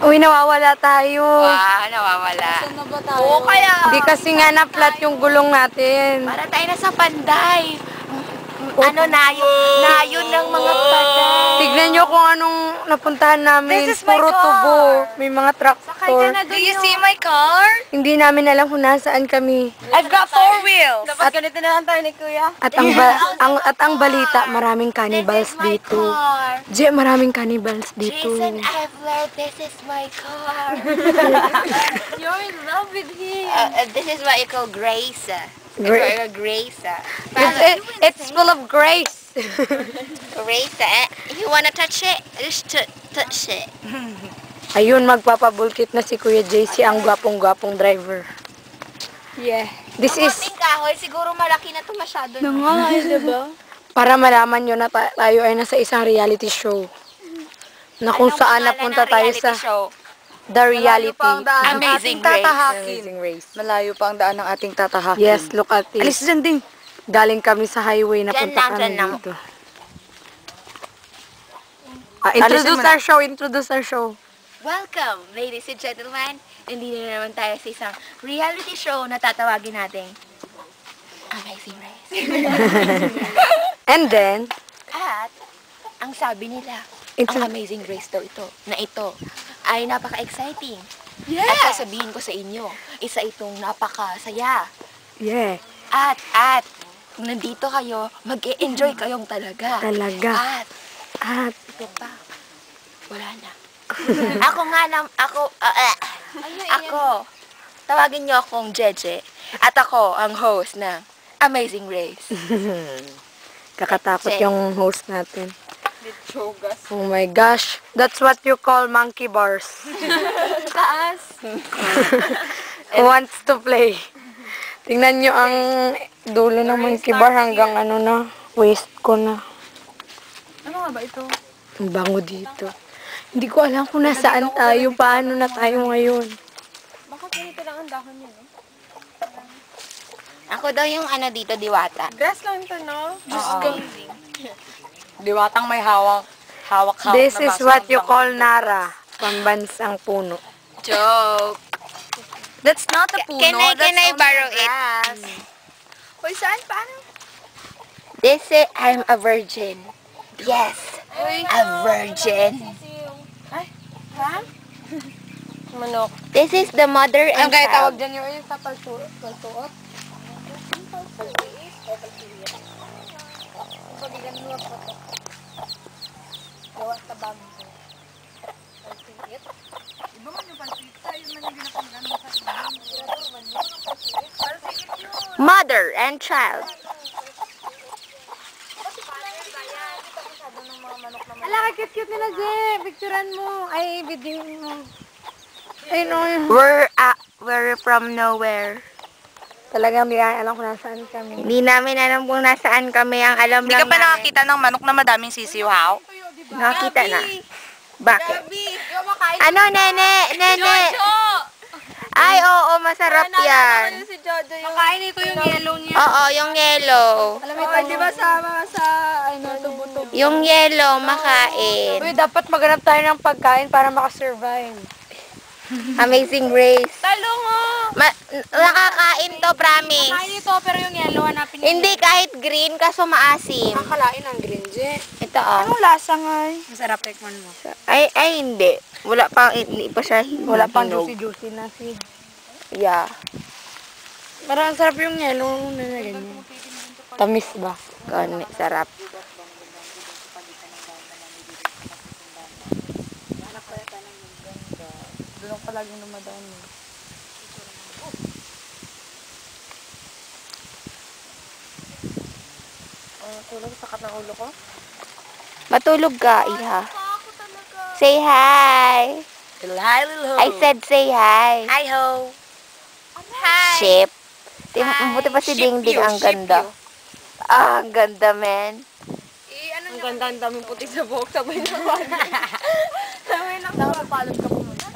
Uy, nawawala tayo. Nawawala. Saan na ba tayo? Oo, kaya. Hindi kasi nga na-flat yung gulong natin. Para tayo na sa panday. Nayon ng mga panday. Tignan nyo kung anong napuntahan namin. This is my Puro car. tubo. May mga tractor. Do you see my car? Hindi namin alam kung nasaan kami. I've got 4 wheels. Dapat ganito na lang tayo ni Kuya. At ang balita, maraming cannibals dito. Je, maraming cannibals dito. Jason Evler, this is my car. You're in love with him. This is what you call grace. Grace. It's full of grace. Grace. If you wanna touch it, just touch it. Ayun, magpapabulkit na si Kuya JC, ang gwapong-gwapong driver. Yeah. This is Konting kahoy, siguro malaki na to masyado. Diba? para malaman nyo na tayo ay nasa isang reality show. Na kung saan napunta tayo sa The Reality. Amazing Race. Amazing Race. Malayo pa ang daan ng ating tatahakin. Yes, look at it. Alis dyan din. Galing kami sa highway, napunta kami dyan lang. dito. Introduce our show. Welcome, ladies and gentlemen. Nandito na naman tayo sa isang reality show na tatawagin natin Amazing Race. And then, At, ang sabi nila, It's ang a- Amazing Race daw ito ay napaka-exciting. Yeah. At sasabihin ko sa inyo, isa itong napakasaya. yeah, At, kung nandito kayo, mag-e-enjoy kayong talaga. talaga. At, Ito pa, wala na. Ako, tawagin niyo akong Jeje. At ako, ang host ng Amazing Race. kakatakot yung host natin. Chogas. Oh my gosh, that's what you call monkey bars. Taas. Who wants to play? Tingnan nyo ang dulo ng monkey bar hanggang ano na, waist ko na. Ano nga ba ito? Ang bango dito. Hindi ko alam kung nasaan tayo, paano na tayo ngayon. Bakit ganito lang ang dahon niya, no? Ako daw yung dito, diwata. Grass lang ito, no? Just amazing. Diwatang may hawak This is what you call Nara, pambansang puno. Joke. That's not a puno. Can I borrow it? Uy, saan? Paano? They say I'm a virgin. Yes, a virgin. Ha? Manok. This is the mother and Ang kaya tawag child. dyan yung sa palsuot. Mother and child. Ala, cute nila, Je. Picturean mo. Ay, video mo. Ay, no. We're from nowhere. Talagang hindi alam kung nasaan kami. Hindi namin alam kung nasaan kami. Ang alam Hindi lang ka pa namin. nakakita ng manok na madaming sisiw-haw? Nakita na. Bakit? Ano, nene? Nene? Ay, oo, masarap yan. Si Jojo yung... Kain ito yung yellow niya. Oo, yung yellow. Alam mo, di ba sa tubo-tubo? Yung yellow, makain. Uy, dapat maghanap tayo ng pagkain para makasurvive. Amazing Race. Talungo! Nakakain to, promise. Kain ito, pero yung yellow, hanapin niyo. Hindi kahit green, kaso maasim. Nakakalain ang green, Je. Ito, oh. Anong lasa nga eh? Masarap, tikman mo. Ay, hindi. Wala pang, hindi pa siya Wala pang hinog. juicy na seed. Yeah. Parang ang sarap yung yellow na ganyan. Tamis ba? Gani, sarap. Doon pa laging dumadaan eh. Tulog, sakat ng ulo ko. Matulog ka, iha. Say hi. Hi, little ho. I said say hi. Hi, ho. Ship. Buti pa si Dingding ang ganda. Ah, ang ganda, men. Ang ganda, ang daming puti sa buhok. Sabay na palo. Sabay na nakapalog ka pumunta.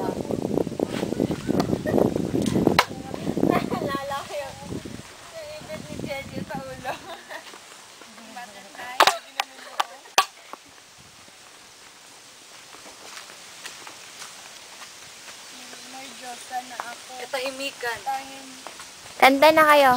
Naalala ko yung ibig ni Jeje sa ulo. Katahimikan. Kanta na kayo.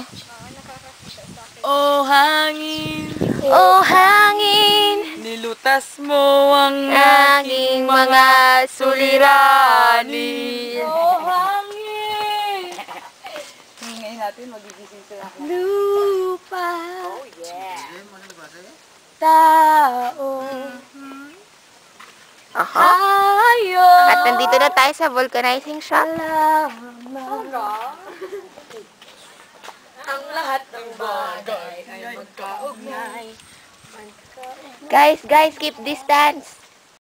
Oh, hangin, Oh, hangin, nilutas mo ang aking mga suliranin. Oh, hangin. Ngayon natin, magigising sila. Lupa, Oh, yeah. tao, Ayo. At nandito na tayo sa vulcanizing shop. Ang lahat ng bagay ay magkaugnay. Guys, keep distance.